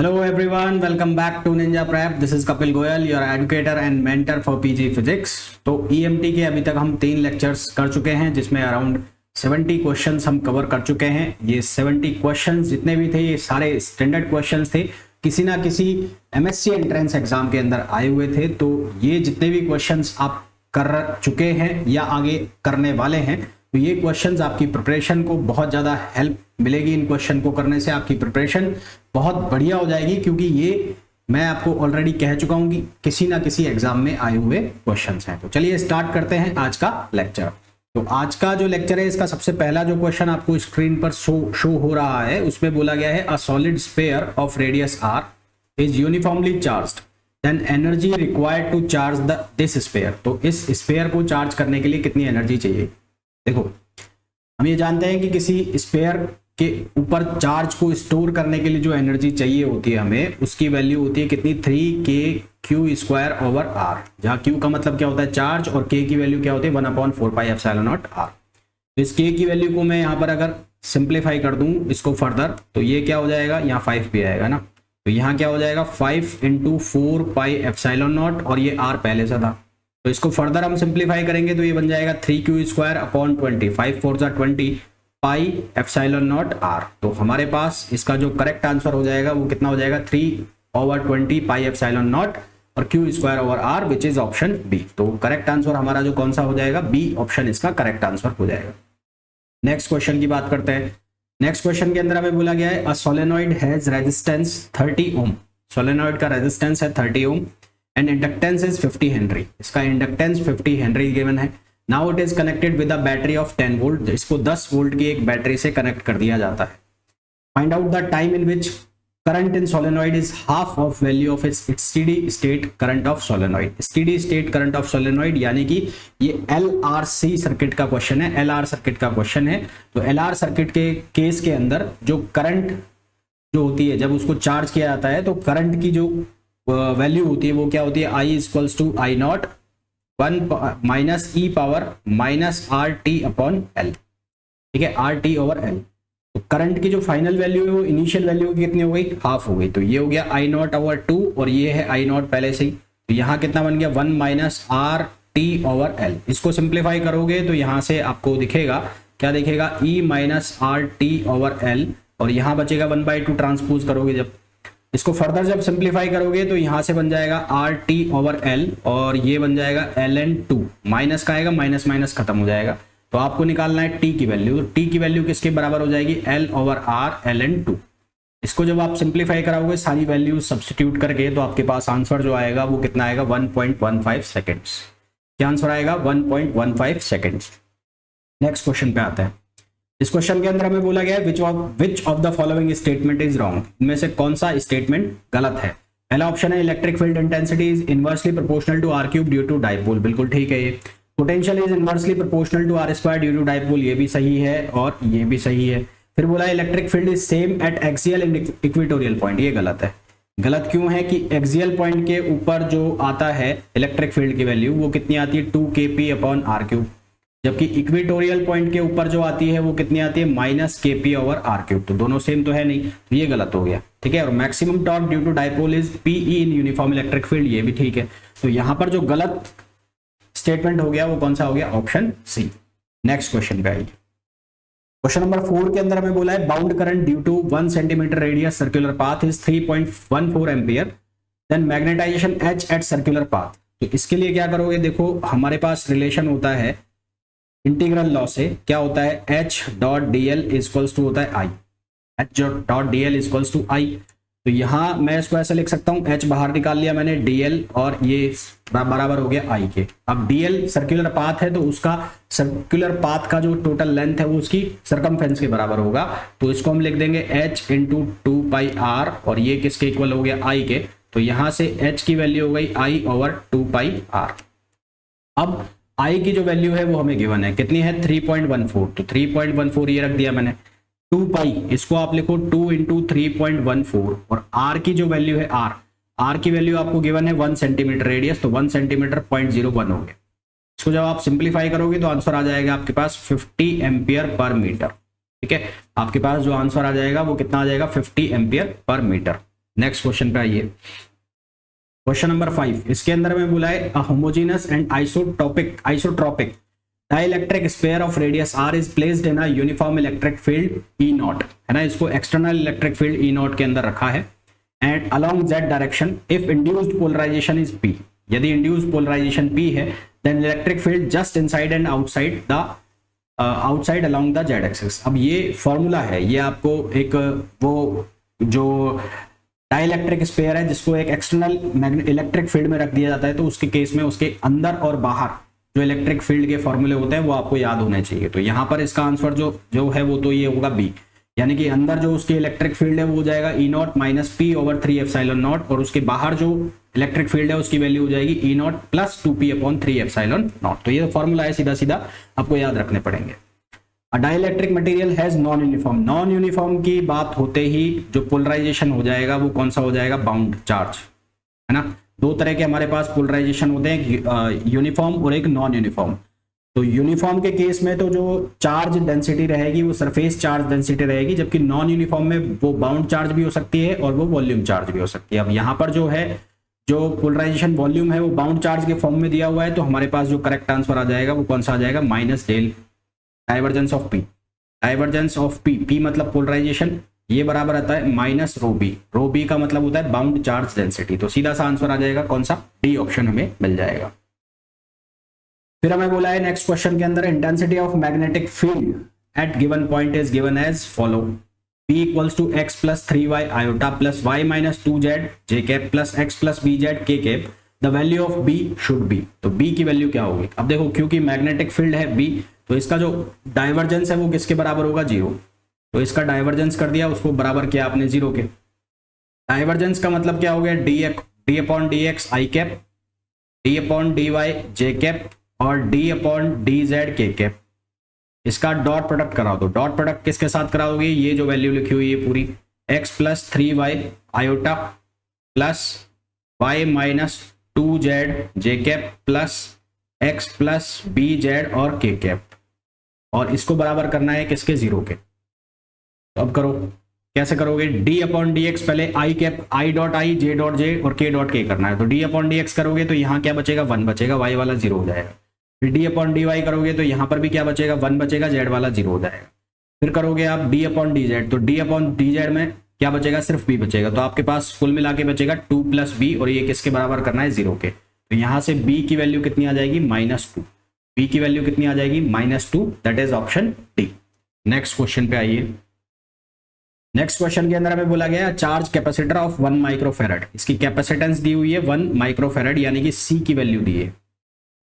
Hello everyone, welcome back to Ninja Prep. This is Kapil Goyal, your educator and mentor for PG Physics. तो EMT के अभी तक हम 3 lectures कर चुके हैं जिसमें अराउंड 70 क्वेश्चंस हम कवर कर चुके हैं। ये 70 क्वेश्चंस जितने भी थे ये सारे स्टैंडर्ड क्वेश्चंस थे, किसी ना किसी MSc एंट्रेंस एग्जाम के अंदर आए हुए थे। तो ये जितने भी क्वेश्चंस आप कर चुके हैं या आगे करने वाले हैं, तो ये क्वेश्चंस आपकी प्रिपरेशन को बहुत ज़्यादा हेल्प मिलेगी। इन क्वेश्चन को करने से आपकी प्रिपरेशन बहुत बढ़िया हो जाएगी, क्योंकि ये मैं आपको ऑलरेडी कह चुका हूं कि किसी ना किसी एग्जाम में आए हुए क्वेश्चंस हैं। तो चलिए स्टार्ट करते हैं आज का लेक्चर। तो आज का जो लेक्चर है, इसका सबसे पहला जो क्वेश्चन आपको स्क्रीन पर शो हो रहा है, उसमें बोला गया है a solid sphere of radius r is uniformly charged, then energy required to charge this sphere. तो इस स्फीयर को चार्ज करने के लिए कितनी एनर्जी चाहिए। देखो, हम ये जानते हैं कि किसी स्फीयर के ऊपर चार्ज को स्टोर करने के लिए जो एनर्जी चाहिए होती है हमें, उसकी वैल्यू होती है कितनी, 3kq²/r, जहां q का मतलब क्या होता है चार्ज और k की वैल्यू क्या होती है 1/4πε0r। तो इस k की वैल्यू को मैं यहाँ पर अगर सिंप्लीफाई कर दूं इसको फर्दर, तो ये क्या हो जाएगा, यहाँ 5 भी आएगा ना, तो यहाँ क्या हो जाएगा 5 × 4πε0, और ये r पहले से था। तो इसको फर्दर हम सिंप्लीफाई करेंगे तो ये बन जाएगा 3q²/20, 5 4 20 πε0r। तो हमारे पास इसका जो करेक्ट आंसर हो जाएगा वो कितना हो जाएगा 3/20 πε0 और q²/r, which is option B. तो करेक्ट आंसर हमारा जो कौन सा हो जाएगा, बी ऑप्शन इसका करेक्ट आंसर हो जाएगा। नेक्स्ट क्वेश्चन की बात करते हैं। नेक्स्ट क्वेश्चन के अंदर हमें बोला गया है a solenoid has resistance 30 ohm. Solenoid का रेजिस्टेंस है 30 ohm and inductance is 50 henry. इसका इंडक्टेंस 50 हेनरी गिवन है। Now it is connected with a battery of 10 volt. इसको 10 वोल्ट की एक बैटरी से कनेक्ट कर दिया जाता है। Find out the time in which current in solenoid is half of value of its steady state current of solenoid. Steady state current of solenoid यानी कि ये LRC सर्किट का क्वेश्चन है, LR सर्किट का क्वेश्चन है। तो LR circuit के case के अंदर जो करंट जो होती है, जब उसको चार्ज किया जाता है तो करंट की जो वैल्यू होती है वो क्या होती है, I = I0 1 - RT/L। ठीक है, RT/L। तो करंट की जो फाइनल वैल्यू है वो इनिशियल वैल्यू की कितनी हो गई, हाफ हो गई। तो ये हो गया I0/2 और ये है I0 पहले से ही। तो यहाँ कितना बन गया 1 - RT/L। इसको सिंप्लीफाई करोगे तो यहाँ से आपको दिखेगा, क्या दिखेगा, E - RT/L, और यहाँ बचेगा 1/2 ट्रांसपोज करोगे जब। इसको फर्दर जब सिंप्लीफाई करोगे तो यहां से बन जाएगा RT/L और ये बन जाएगा ln2। माइनस का आएगा, माइनस माइनस खत्म हो जाएगा। तो आपको निकालना है t की वैल्यू। तो t की वैल्यू किसके बराबर हो जाएगी, L/R ln2। इसको जब आप सिंप्लीफाई कराओगे सारी वैल्यू सब्स्टिट्यूट करके, तो आपके पास आंसर जो आएगा वो कितना आएगा, 1.15 सेकेंड्स। क्या आंसर आएगा, 1.15 सेकेंड्स। नेक्स्ट क्वेश्चन पे आते हैं। इस क्वेश्चन के अंदर हमें बोला गया है which of the following statement is wrong. इनमें से कौन सा स्टेटमेंट गलत है। पहला ऑप्शन है electric field intensity is inversely proportional to r³ due to dipole. बिल्कुल ठीक है ये। Potential is inversely proportional to r² due to dipole, ये भी सही है और ये भी सही है। फिर बोला electric field is same at axial and equatorial point, ये गलत है। गलत क्यों है कि एक्सियल पॉइंट के ऊपर जो आता है इलेक्ट्रिक फील्ड की वैल्यू वो कितनी आती है, 2kp/r³, जबकि इक्वेटोरियल पॉइंट के ऊपर जो आती है वो कितनी आती है, -kp/r³। तो दोनों सेम तो है नहीं, तो ये गलत हो गया। ठीक है, और maximum torque due to dipole is PE in uniform electric field, ये भी ठीक है। तो यहां पर जो गलत स्टेटमेंट हो गया वो कौन सा हो गया, ऑप्शन सी। नेक्स्ट क्वेश्चन पे आइए। क्वेश्चन नंबर 4 के अंदर हमें बोला है bound current due to 1 centimetre radius circular path is 3.14 ampere, then magnetisation H at circular path. तो इसके लिए क्या करोगे, देखो हमारे पास रिलेशन होता है इंटीग्रल लॉ से, क्या होता है, H.dl इक्वल्स टू होता है I। H.dl equals to I। तो यहाँ मैं इसको ऐसे लिख सकता हूँ, H बाहर निकाल लिया मैंने, dl, और ये बराबर हो गया I के। अब dl सर्कुलर पाथ है तो उसका सर्कुलर पाथ का जो टोटल लेंथ है वो उसकी सरकमफेरेंस के बराबर होगा। तो इसको हम लिख देंगे H × 2πr, और ये किसके इक्वल हो गया, I के। तो यहाँ से H की वैल्यू हो गई I/2πr। अब I की जो वैल्यू है वो हमें गिवन है, कितनी है, 3.14। तो 3.14 ये रख दिया मैंने। 2π इसको आप लिखो 2 × 3.14, और R की जो वैल्यू है, R की वैल्यू आपको गिवन है 1 सेंटीमीटर रेडियस, तो 1 सेंटीमीटर 0.01 हो गया। इसको जब आप सिंप्लीफाई करोगे तो आंसर आ जाएगा आपके पास 50 एम्पियर/मीटर। ठीक है, आपके पास जो आंसर आ जाएगा वो कितना आ जाएगा, 50 एम्पियर/मीटर। नेक्स्ट क्वेश्चन पे आइए, क्वेश्चन नंबर 5। इसके अंदर में बोला है a homogeneous and isotropic dielectric sphere of radius r is placed in a uniform electric field E naught, है ना, इसको external electric field E naught के अंदर रखा है, and along z direction if induced polarization is p, यदि induced polarization p है then electric field just inside and outside along the z axis. अब ये फॉर्मूला है, ये आपको एक वो जो डाइलेक्ट्रिक स्फीयर है जिसको एक एक्सटर्नल इलेक्ट्रिक फील्ड में रख दिया जाता है, तो उसके केस में उसके अंदर और बाहर जो इलेक्ट्रिक फील्ड के फॉर्मूले होते हैं वो आपको याद होने चाहिए। तो यहाँ पर इसका आंसर जो है वो तो ये होगा बी, यानी कि अंदर जो उसकी इलेक्ट्रिक फील्ड है वो हो जाएगा E naught minus P over 3 epsilon naught, और उसके बाहर जो इलेक्ट्रिक फील्ड है उसकी वैल्यू हो जाएगी E naught plus 2p upon 3 epsilon naught. तो ये फॉर्मूला है, सीधा सीधा आपको याद रखने पड़ेंगे। Dielectric material has non uniform की बात होते ही जो पोलराइजेशन हो जाएगा वो कौन सा हो जाएगा, बाउंड चार्ज, है ना। दो तरह के हमारे पास पोलराइजेशन होते हैं, यूनिफॉर्म और एक नॉन यूनिफॉर्म। तो यूनिफॉर्म के केस में तो जो चार्ज डेंसिटी रहेगी वो सरफेस चार्ज डेंसिटी रहेगी, जबकि नॉन यूनिफॉर्म में वो बाउंड चार्ज भी हो सकती है और वो वॉल्यूम चार्ज भी हो सकती है। अब यहाँ पर जो है जो पोलराइजेशन वॉल्यूम है वो बाउंड चार्ज के फॉर्म में दिया हुआ है, तो हमारे पास जो करेक्ट आंसर आ जाएगा वो कौन सा आ जाएगा, minus del divergence of P. Divergence of P मतलब पोलराइजेशन, ये बराबर आता है माइनस रो बी का मतलब होता है बाउंड चार्ज डेंसिटी। तो सीधा सा आंसर आ जाएगा कौन सा, डी ऑप्शन हमें मिल जाएगा। फिर हमें बोला है नेक्स्ट क्वेश्चन के अंदर intensity of magnetic field at given point is given as follow, P equals to x plus 3y iota plus y minus 2z j cap plus x plus bz k cap, the value of b should be. तो b की वैल्यू क्या होगी, अब देखो क्योंकि magnetic field है b, तो इसका जो डाइवर्जेंस है वो किसके बराबर होगा, 0। तो इसका डाइवर्जेंस कर दिया, उसको बराबर किया आपने 0 के। डाइवर्जेंस का मतलब क्या हो गया, D upon D X I cap, D upon D Y J cap और D upon D Z K cap. इसका डॉट प्रोडक्ट कराओ, तो डॉट प्रोडक्ट किसके साथ कराओगे, ये जो वैल्यू लिखी हुई है पूरी x plus 3y iota plus y minus 2z J cap plus x plus bz और k कैप, और इसको बराबर करना है किसके, 0 के। तो अब करो, कैसे करोगे, d अपॉन डी एक्स, पहले i cap i dot i j dot j और k डॉट k करना है। तो d अपॉन डी एक्स करोगे तो यहाँ क्या बचेगा, 1 बचेगा, y वाला 0 हो जाएगा। फिर d अपॉन डी वाई करोगे तो यहाँ पर भी क्या बचेगा, 1 बचेगा, z वाला 0 हो जाएगा। फिर करोगे आप d अपॉन डी जेड, तो d अपॉन डी जेड में क्या बचेगा, सिर्फ b बचेगा। तो आपके पास कुल मिला के बचेगा 2 प्लस b, और ये किसके बराबर करना है, 0 के। तो यहाँ से b की वैल्यू कितनी आ जाएगी, -2। b की वैल्यू कितनी आ जाएगी, -2, that is option D. Next question पे आइए। नेक्स्ट क्वेश्चन के अंदर हमें बोला गया चार्ज कैपेसिटर ऑफ 1 माइक्रोफेरेड, इसकी कैपेसिटेंस दी हुई है 1 माइक्रोफेरेड, यानी कि c की वैल्यू दी है।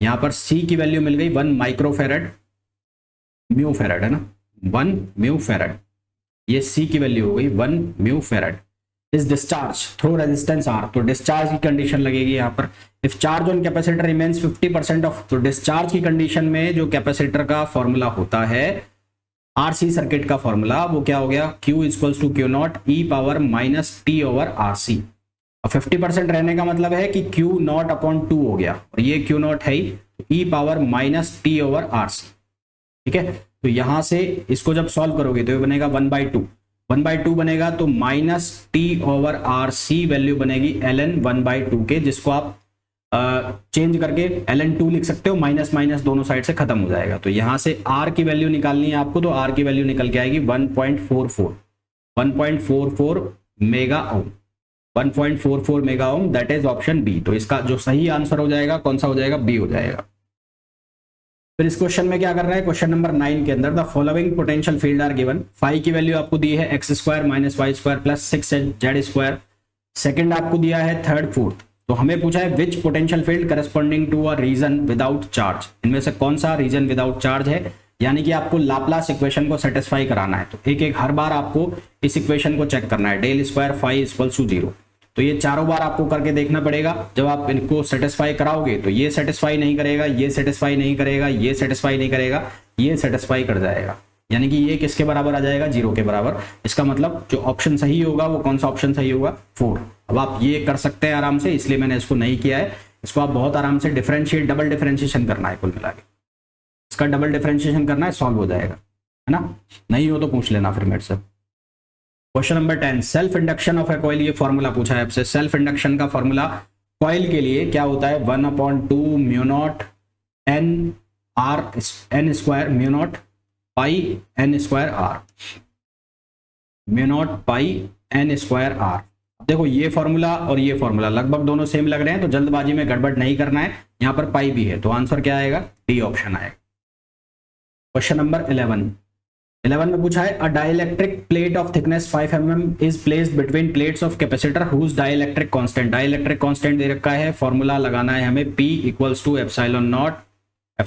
यहाँ पर c की वैल्यू मिल गई 1 माइक्रोफेरेड, म्यू फेरेड है ना, 1 म्यू फेरेड, ये c की वैल्यू हो गई 1 म्यू फेरेड। इस डिस्चार्ज थ्रू रेजिस्टेंस r, तो डिस्चार्ज की कंडीशन लगेगी यहाँ पर। If charge on capacitor remains 50% of, तो डिस्चार्ज की कंडीशन में जो कैपेसिटर का फॉर्मूला होता है आरसी सर्किट का फॉर्मूला, वो क्या हो गया, Q equals to Q naught e power minus T over R C. और 50% रहने का मतलब है कि Q नॉट अपॉन 2 हो गया, और ये Q नॉट है ही, E power minus T over R C. ठीक है, तो यहां से इसको जब सॉल्व करोगे तो ये बनेगा 1/2, 1/2 बनेगा, तो minus T over R C value बनेगी ln 1/2 के, जिसको आप चेंज करके ln2 लिख सकते हो, माइनस माइनस दोनों साइड से खत्म हो जाएगा। तो यहां से r की वैल्यू निकालनी है आपको, तो r की वैल्यू निकल के आएगी 1.44 mega ohm, 1.44 mega ohm, that is option B. तो इसका जो सही आंसर हो जाएगा कौन सा हो जाएगा, बी हो जाएगा। फिर इस क्वेश्चन में क्या कर रहा है, क्वेश्चन नंबर 9 के अंदर the following potential field are given, phi की वैल्यू आपको दी है x² minus y² plus 6z², second आपको दिया है थर्ड फोर्थ। तो हमें पूछा है which potential field corresponding to a region without charge, इनमें से कौन सा रीजन विदाउट चार्ज है, यानी कि आपको लाप्लास इक्वेशन को सेटिस्फाई कराना है। तो एक एक हर बार आपको इस इक्वेशन को चेक करना है, del square phi equals to 0। तो ये चारों बार आपको करके देखना पड़ेगा। जब आप इनको सेटिस्फाई कराओगे तो ये सेटिस्फाई नहीं करेगा, ये सेटिस्फाई नहीं करेगा, ये सेटिस्फाई नहीं करेगा, ये सेटिस्फाई कर जाएगा, यानी कि ये किसके बराबर आ जाएगा, 0 के बराबर। इसका मतलब जो ऑप्शन सही होगा वो कौन सा ऑप्शन सही होगा, 4। अब आप ये कर सकते हैं आराम से, इसलिए मैंने इसको नहीं किया है। इसको आप बहुत आराम से डिफरेंशिएट, डबल डिफरेंशिएशन करना है कुल मिला के, इसका डबल डिफरेंशिएशन करना है, सॉल्व हो जाएगा, है ना। नहीं हो तो पूछ लेना फिर मेरे से। Question number 10, self induction of a coil, ये फॉर्मूला पूछा है आपसे। सेल्फ इंडक्शन का फॉर्मूला कॉइल के लिए क्या होता है, 1/2 mu naught N R N square mu naught pi N square R, mu naught pi N square R. देखो ये फॉर्मूला और ये फॉर्मूला लगभग दोनों सेम लग रहे हैं, तो जल्दबाजी में गड़बड़ नहीं करना है। यहां पर पाई भी है, तो आंसर क्या आएगा, डी ऑप्शन आएगा। क्वेश्चन नंबर 11 में पूछा है, a dielectric plate of thickness 5 mm is placed between plates of capacitor whose dielectric constant, dielectric constant दे रखा है, फॉर्मूला लगाना है हमें, P equals to epsilon naught R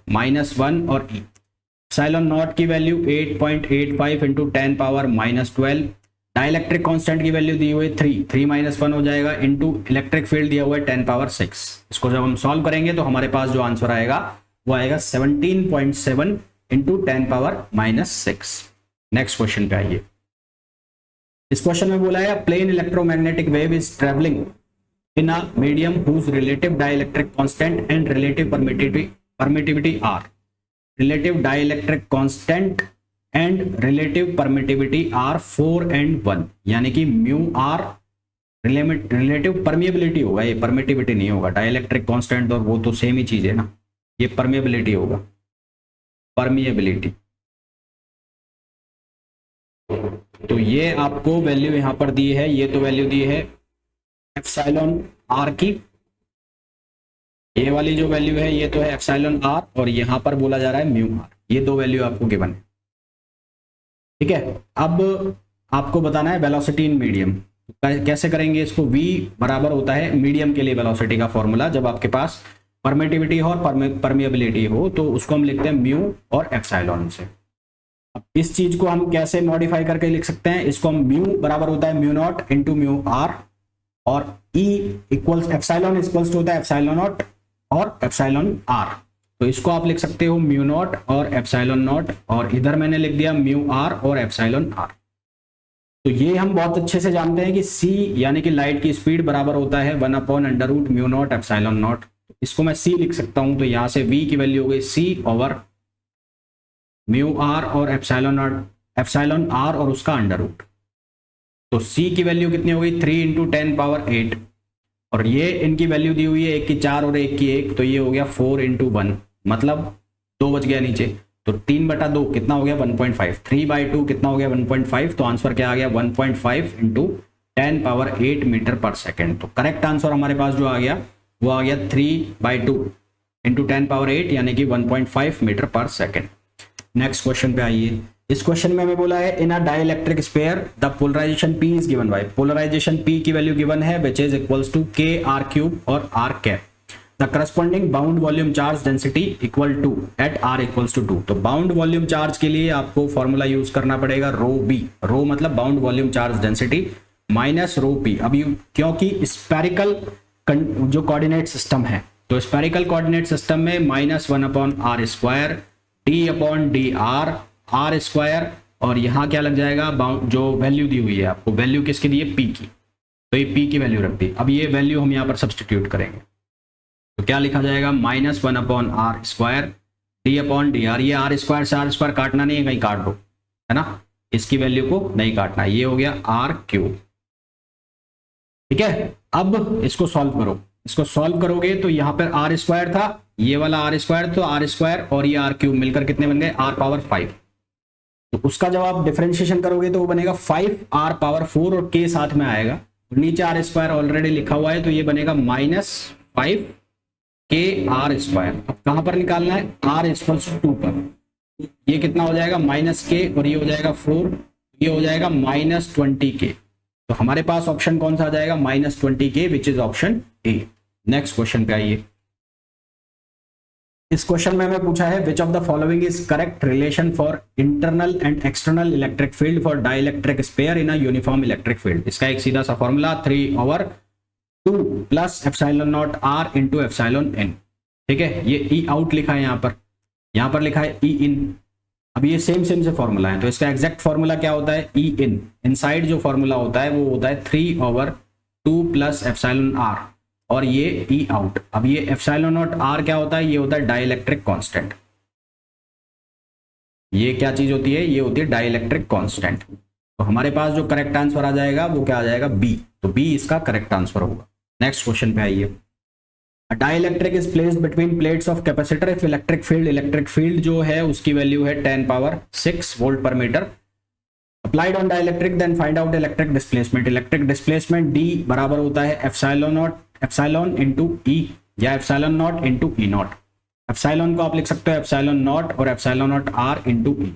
-1 और E। एप्सिलॉन नॉट की value 8.85 into 10 power -12, dielectric constant की value दी हुई 3 -1 हो जाएगा, इंटू इलेक्ट्रिक फील्ड दिया हुआ है 10 पावर 6। इसको जब हम सॉल्व करेंगे तो हमारे पास जो आंसर आएगा वो आएगा 17.7 इंटू 10 पावर -6। नेक्स्ट क्वेश्चन पे आइए। इस क्वेश्चन में बोला है, plane electromagnetic wave is travelling in a medium whose relative dielectric constant and relative permittivity are, relative dielectric constant and relative permittivity are 4 and 1, यानी कि म्यू आर रिलेटिव परमिएबिलिटी होगा, ये परमिटिविटी नहीं होगा। डाइलेक्ट्रिक कांस्टेंट और वो तो same ही चीज है ना, ये परमिएबिलिटी होगा, परमिएबिलिटी। तो ये आपको वैल्यू यहां पर दी है, ये तो वैल्यू दी है एप्सिलॉन आर की, ये वाली जो वैल्यू है ये तो है एप्सिलॉन आर, और यहां पर बोला जा रहा है म्यू आर। ये दो वैल्यू आपको गिवन है, ठीक है। अब आपको बताना है वेलोसिटी इन मीडियम, कैसे करेंगे इसको। v बराबर होता है मीडियम के लिए वेलोसिटी का फॉर्मूला, जब आपके पास परमिटिविटी हो और परमिएबिलिटी हो तो उसको हम लिखते हैं म्यू और एप्सिलॉन से। अब इस चीज को हम कैसे मॉडिफाई करके लिख सकते हैं, इसको हम म्यू बराबर होता है mu naught into mu R, और E इक्वल्स एप्सिलॉन इक्वल्स होता है एप्सिलॉन नॉट और एप्सिलॉन आर। तो इसको आप लिख सकते हो म्यू नॉट और एप्सिलॉन नॉट, और इधर मैंने लिख दिया म्यू आर और एप्सिलॉन आर। तो ये हम बहुत अच्छे से जानते हैं कि c यानी कि लाइट की स्पीड बराबर होता है 1/√μ नॉट एप्सिलॉन नॉट। इसको मैं c लिख सकता हूं, तो यहां से v की वैल्यू हो गई c ओवर म्यू आर और एप्सिलॉन आर और उसका अंडर रूट। तो c की वैल्यू कितनी हो गई 3 × 10 पावर 8, और ये इनकी वैल्यू दी हुई है 1 की 4 और 1 की 1, तो ये हो गया 4 × 1, मतलब 2 बच गया नीचे, तो 3/2 कितना हो गया 1.5, 3/2 कितना हो गया 1.5, तो आंसर क्या आ गया 1.5 × 10 पावर 8 मीटर पर सेकेंड। तो करेक्ट आंसर हमारे पास जो आ गया वो आ गया 3/2 × 10 पावर 8 यानी कि 1.5 मीटर पर सेकेंड। नेक्स्ट क्वेश्चन पे आइए। इस क्वेश्चन में हमें बोला है, in a dielectric sphere the polarization P is given by, polarization P की वैल्यू गिवन है which is equals to KR³ और R cap, the corresponding bound volume charge density equal to at R equals to 2। तो bound volume charge के लिए आपको formula use करना पड़ेगा रो B, रो मतलब bound volume charge density minus rho P. अभी क्योंकि स्पेरिकल जो कोऑर्डिनेट सिस्टम है, तो स्पेरिकल कोऑर्डिनेट सिस्टम में -1/r² d/dr r², और यहां क्या लग जाएगा जो वैल्यू दी हुई है आपको, वैल्यू किसकी दी है P की, तो ये P की वैल्यू रख दी। अब ये वैल्यू हम यहां पर सब्स्टिट्यूट करेंगे, तो क्या लिखा जाएगा -1/r² d/dr, ये r² से r² काटना नहीं है, कहीं काट दो, है ना, इसकी वैल्यू को नहीं काटना, ये हो गया r³। ठीक है, अब इसको सॉल्व करो, इसको सॉल्व करोगे तो यहां पर r² था, ये वाला r², तो r² और ये r³ मिलकर कितने बन गए r⁵। तो उसका जब आप डिफरेंशिएशन करोगे तो वो बनेगा 5r⁴ और k साथ में आएगा, नीचे r² ऑलरेडी लिखा हुआ है, तो ये बनेगा -5kr²। अब कहां पर निकालना है, r = 2 पर, ये कितना हो जाएगा -k और ये हो जाएगा 4, ये हो जाएगा -20k। तो हमारे पास ऑप्शन कौन सा आ जाएगा -20k, which is option A. Next question पे आइए। इस क्वेश्चन में हमें पूछा है, which of the following is correct relation for internal and external electric field for dielectric sphere in a uniform electric field. इसका एक सीधा सा फॉर्मूला 3/2 + ε0 r × εn। ठीक है, ये ई आउट लिखा है, यहां पर लिखा है ई इन। अब ये सेम से फॉर्मूला है, तो इसका एग्जैक्ट फॉर्मूला क्या होता है, ई इन। इनसाइड जो फॉर्मूला होता है वो होता है 3/2 + εr, और ये ई आउट। अब ये ε0 r क्या होता है, ये होता है डाइलेक्ट्रिक कांस्टेंट। ये क्या चीज होती है, ये होती है डाइलेक्ट्रिक कांस्टेंट। तो हमारे पास जो करेक्ट आंसर आ जाएगा वो क्या आ जाएगा, बी। तो बी इसका करेक्ट आंसर होगा। नेक्स्ट क्वेश्चन पे आइए। Dielectric is placed between plates of capacitor if electric field जो है उसकी वैल्यू है 10⁻6 वोल्ट पर metre. Applied on dielectric then find out electric displacement. Electric displacement D बराबर होता है एप्सिलॉन इंटू ई या epsilon naught into E naught. Epsilon को आप लिख सकते हो एप्सिलॉन नॉट और epsilon naught R into E.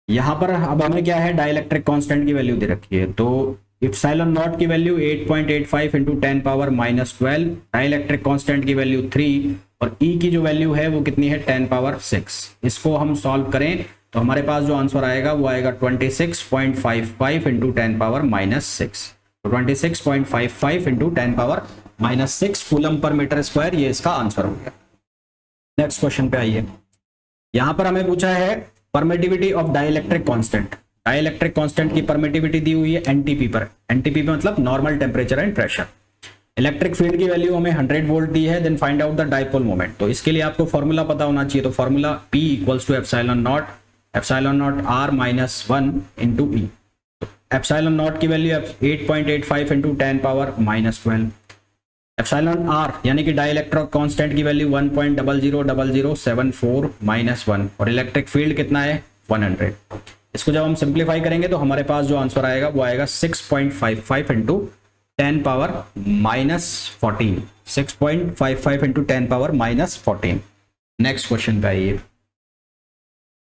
यहां पर अब हमें क्या है, डाइलेक्ट्रिक कांस्टेंट की वैल्यू दे रखी है, तो एप्सिलॉन नॉट की वैल्यू 8.85 इंटू 10⁻−12, डाइलेक्ट्रिक कांस्टेंट की वैल्यू 3 और ई की जो वैल्यू है वो कितनी है 10⁻6। इसको हम सॉल्व करें तो हमारे पास जो आंसर आएगा वो आएगा 26.55 इंटू 10⁻−6। तो 26.55 इंटू 10⁻−6 कूलम पर मीटर स्क्वायर, ये इसका आंसर हो गया। नेक्स्ट क्वेश्चन पे आइए। यहां पर हमें पूछा है permittivity of dielectric constant. Dielectric constant की परमिटिविटी दी हुई है एनटीपी पर। एनटीपी मतलब normal temperature and pressure. Electric field की वैल्यू हमें 100 वोल्ट दी है। Then find out the dipole moment. तो इसके लिए आपको फॉर्मूला पता होना चाहिए। तो formula P equals to epsilon naught R -1 into E. Epsilon naught की वैल्यू 8.85 इंटू 10⁻−12। एप्सिलॉन आर यानी कि डाइलेक्ट्रिक कांस्टेंट की वैल्यू 1.000074 -1 और इलेक्ट्रिक फील्ड कितना है 100। इसको जब हम सिंप्लीफाई करेंगे तो हमारे पास जो आंसर आएगा वो आएगा 6.55 इंटू 10⁻−14। 6.55 इंटू 10⁻−14। नेक्स्ट क्वेश्चन पे आइए।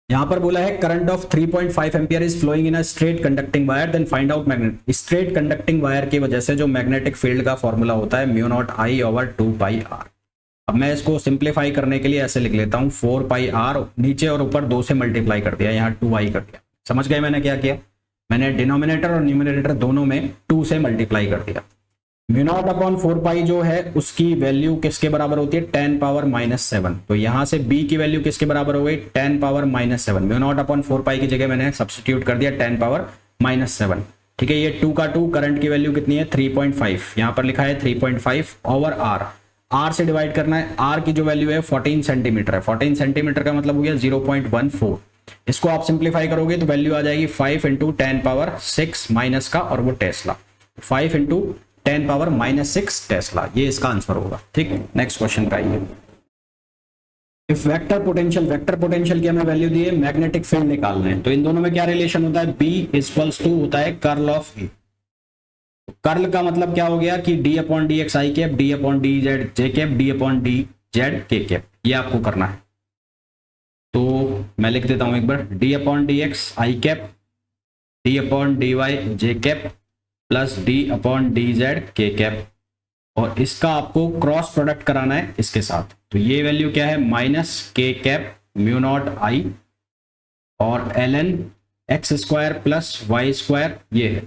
यहां पर बोला है current of 3.5 ampere is flowing in a straight conducting wire then find out magnet. Straight conducting wire की वजह से जो मैग्नेटिक फील्ड का फॉर्मूला होता है μ0I/2πr। अब मैं इसको सिंप्लीफाई करने के लिए ऐसे लिख लेता हूं 4πr, नीचे और ऊपर 2 से मल्टीप्लाई कर दिया, यहाँ 2i कर दिया। समझ गए मैंने क्या किया, मैंने डिनोमिनेटर और न्यूमिनेटर दोनों में 2 से मल्टीप्लाई कर दिया। μ0/4π जो है उसकी वैल्यू किसके बराबर होती है 10⁻−7। तो यहां से b की वैल्यू किसके बराबर हो गई 10⁻−7। μ0/4π की जगह मैंने सब्स्टिट्यूट कर दिया 10⁻−7। ठीक है, ये 2 का 2, करंट की वैल्यू कितनी है 3.5, यहां पर लिखा है 3.5 ओवर r से डिवाइड करना है। r की जो वैल्यू है 14 सेंटीमीटर है। 14 सेंटीमीटर का मतलब हो गया 0.14। इसको आप सिंप्लीफाई करोगे तो वैल्यू आ जाएगी 5 इंटू 10⁻6 माइनस का और वो टेस्ला, 5 इंटू 10⁻6 टेस्ला, ये इसका आंसर होगा। ठीक, नेक्स्ट क्वेश्चन पे आइए। इफ वेक्टर पोटेंशियल की हमें वैल्यू दी है, मैग्नेटिक फील्ड निकालना है, तो इन दोनों में क्या रिलेशन होता है, B इक्वल्स टू होता है कर्ल ऑफ E। कर्ल का मतलब क्या हो गया कि d/dx i cap, d/dz j cap, d/dz k cap, ये आपको करना है। तो मैं लिख देता हूं एक बार, d/dx i cap, d/dy j cap plus d/dz k cap, और इसका आपको क्रॉस प्रोडक्ट कराना है इसके साथ। तो ये वैल्यू क्या है -k कैप μ0I और ln x² प्लस y², ये है।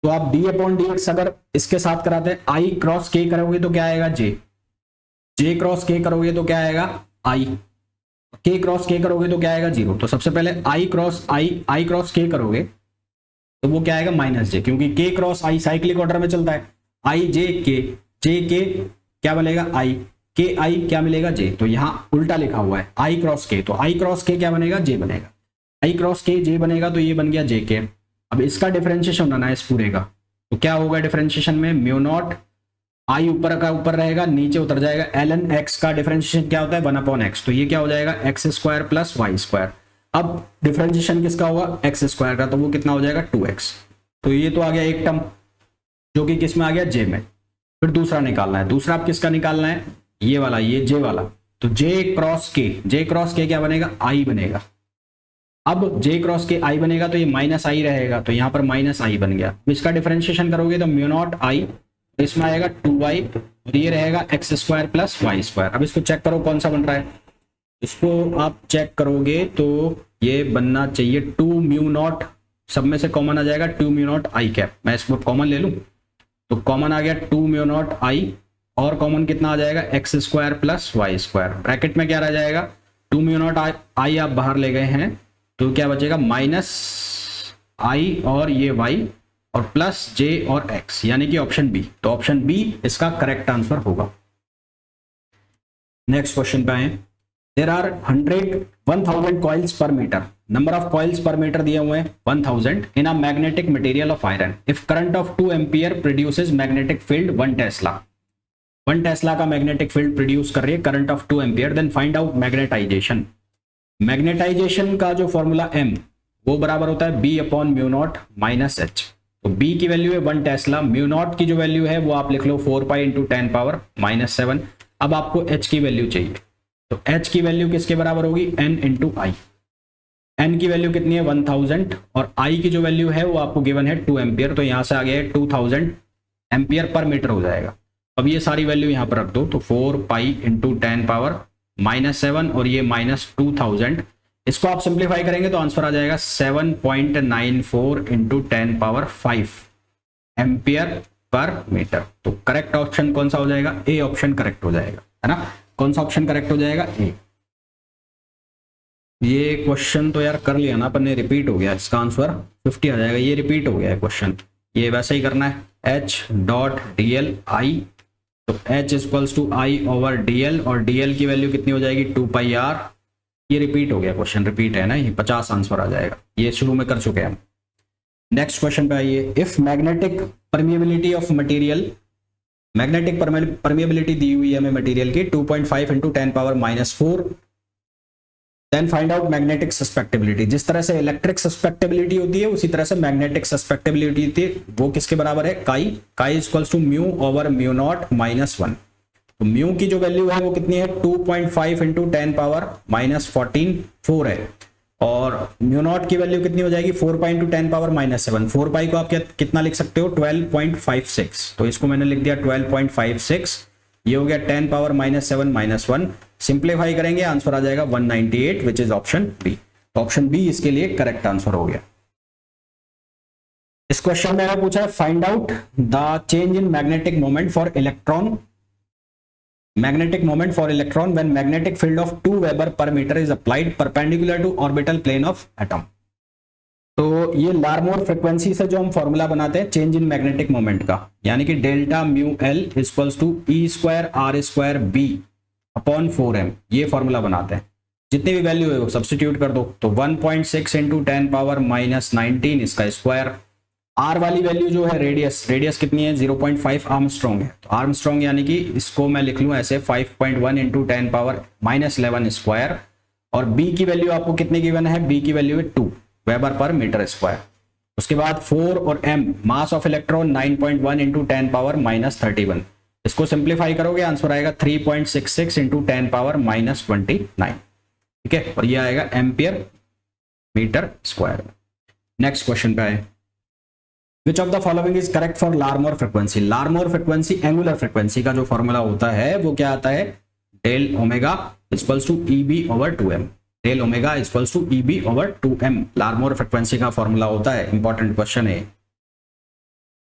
तो आप d/dx अगर इसके साथ कराते हैं, i क्रॉस k करोगे तो क्या आएगा j क्रॉस k करोगे तो क्या आएगा i, k क्रॉस k करोगे तो क्या आएगा 0। तो सबसे पहले i क्रॉस k करोगे तो वो क्या आएगा -j, क्योंकि k cross i cyclic order में चलता है। i j k क्या बनेगा i, k i क्या मिलेगा j, तो यहाँ उल्टा लिखा हुआ है i क्रॉस k, तो i क्रॉस k क्या बनेगा j बनेगा, i क्रॉस k j बनेगा, तो ये बन गया j k। अब इसका डिफरेंशिएशन होना है इस पूरे का, तो क्या होगा डिफरेंशिएशन में μ0 i ऊपर का ऊपर रहेगा, नीचे उतर जाएगा, ln x का डिफरेंशिएशन क्या होता है 1/x, तो ये क्या हो जाएगा x² प्लस y²। अब डिफरेंशिएशन किसका होगा x² का, तो वो कितना हो जाएगा 2x। तो ये तो आ गया एक टर्म जो कि किस में आ गया j में। फिर दूसरा निकालना है, दूसरा आप किसका निकालना है, ये वाला, ये j वाला, तो j क्रॉस k क्या बनेगा i बनेगा। अब j क्रॉस के i बनेगा तो ये -i रहेगा, तो यहाँ पर -i बन गया। इसका डिफरेंशिएशन करोगे तो μ0I, इसमें आएगा 2y और ये रहेगा x² प्लस y²। अब इसको चेक करो कौन सा बन रहा है, इसको आप चेक करोगे तो ये बनना चाहिए 2μ0, सब में से कॉमन आ जाएगा 2μ0I कैप। मैं इसको कॉमन ले लूं तो कॉमन आ गया 2μ0I और कॉमन कितना आ जाएगा x² प्लस y²। ब्रैकेट में क्या रह जाएगा 2μ0I आप बाहर ले गए हैं तो क्या बचेगा -i और ये y और प्लस j और x, यानी कि ऑप्शन बी। तो ऑप्शन बी इसका करेक्ट आंसर होगा। नेक्स्ट क्वेश्चन पे आए। There are 1000 coils per metre, number of coils per metre दिए हुए हैं 1000 in a magnetic material of iron, if current of 2 ampere produces magnetic field 1 tesla, 1 tesla का magnetic field produce कर रही है current of 2 ampere, then find out magnetisation. Magnetisation का जो formula m वो बराबर होता है b upon mu naught minus h। तो b की वैल्यू है 1 टेस्ला, म्यू नॉट की जो वैल्यू है वो आप लिख लो 4 पाई इंटू 10 पावर माइनस 7। अब आपको h की वैल्यू चाहिए, तो h की वैल्यू किसके बराबर होगी, n इंटू आई। n की वैल्यू कितनी है 1000 और i की जो वैल्यू है वो आपको गिवन है 2 एम्पियर, तो यहां से आ गया है 2000 एम्पियर पर मीटर हो जाएगा। अब ये सारी वैल्यू यहां पर रख दो, तो 4 पाई इंटू 10 पावर माइनस 7 और ये माइनस 2000, इसको आप सिंप्लीफाई करेंगे तो आंसर आ जाएगा 7.94 into 10 power 5 ampere per metre. तो करेक्ट ऑप्शन कौन सा हो जाएगा, ए ऑप्शन करेक्ट हो जाएगा, है ना। कौन सा ऑप्शन करेक्ट हो जाएगा, ए। ये क्वेश्चन तो यार कर लिया ना अपन ने, रिपीट हो गया, इसका आंसर 50 आ जाएगा, ये रिपीट हो गया है क्वेश्चन, ये वैसे ही करना है। h डॉट dl i, तो h equals to I over dl और dl की वैल्यू कितनी हो जाएगी 2 पाई r, ये रिपीट हो गया क्वेश्चन, रिपीट है ना, ये 50 आंसर आ जाएगा, ये शुरू में कर चुके हैं हम। नेक्स्ट क्वेश्चन पे आइए, if magnetic permeability of material, magnetic permeability दी हुई है हमें मटेरियल की 2.5 into 10 power minus 4, then find out magnetic susceptibility. जिस तरह से इलेक्ट्रिक सस्पेक्टेबिलिटी होती है उसी तरह से मैग्नेटिक सस्पेक्टेबिलिटी होती है, वो किसके बराबर है, chi, chi equals to mu over mu naught minus 1। तो म्यू की जो वैल्यू है वो कितनी है 2.5 इंटू 10 पावर माइनस 14 4 है, और म्यू नॉट की वैल्यू कितनी हो जाएगी 4 पाई इंटू 10 पावर माइनस 7। 4 पाई को आप कितना लिख सकते हो 12.56, तो इसको मैंने लिख दिया 12.56, ये हो गया 10 पावर माइनस 7 माइनस 1, सिंप्लीफाई करेंगे आंसर आ जाएगा 198 which is option B. Option B इसके लिए करेक्ट आंसर हो गया। इस क्वेश्चन में पूछा है find out the change in magnetic moment for electron, magnetic moment for electron when magnetic field of 2 Weber per meter is applied perpendicular to orbital plane of atom। तो ये लार्मोर frequency से जो हम फॉर्मूला बनाते हैं चेंज इन मैग्नेटिक मोमेंट का, यानी कि delta mu L equals to E square R square B upon 4m, ये फॉर्मूला बनाते हैं। जितनी भी वैल्यू है वो सब्स्टिट्यूट कर दो, तो 1.6 इंटू 10 पावर माइनस 19 इसका स्क्वायर, आर वाली वैल्यू जो है रेडियस, रेडियस कितनी है 0.5 आर्मस्ट्रॉन्ग है, तो आर्मस्ट्रॉन्ग यानी कि इसको मैं लिख लूं ऐसे 5.1 इंटू 10 पावर माइनस 11 स्क्वायर, और बी की वैल्यू आपको कितने गिवन है, बी की वैल्यू है 2 वेबर पर मीटर स्क्वायर। उसके बाद 4 और m mass of electron 9.1 into 10 power minus 31, इसको सिंप्लीफाई करोगे आंसर आएगा 3.66 इंटू 10 पावर माइनस 29, ठीक है, और ये आएगा ampere metre square. Next question पे आए, Which of the following is correct for Larmor frequency? Larmor frequency angular frequency का जो फॉर्मूला होता है वो क्या आता है, del omega equals to E B over 2m, del omega equals to E B over 2m Larmor frequency का फॉर्मूला होता है। इंपॉर्टेंट क्वेश्चन है,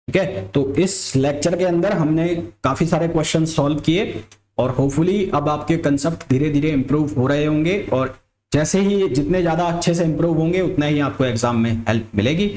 ठीक है। तो इस लेक्चर के अंदर हमने काफी सारे क्वेश्चन सॉल्व किए और होपफुली अब आपके कंसेप्ट धीरे धीरे इंप्रूव हो रहे होंगे, और जैसे ही जितने ज्यादा अच्छे से इंप्रूव होंगे उतना ही आपको एग्जाम में हेल्प मिलेगी।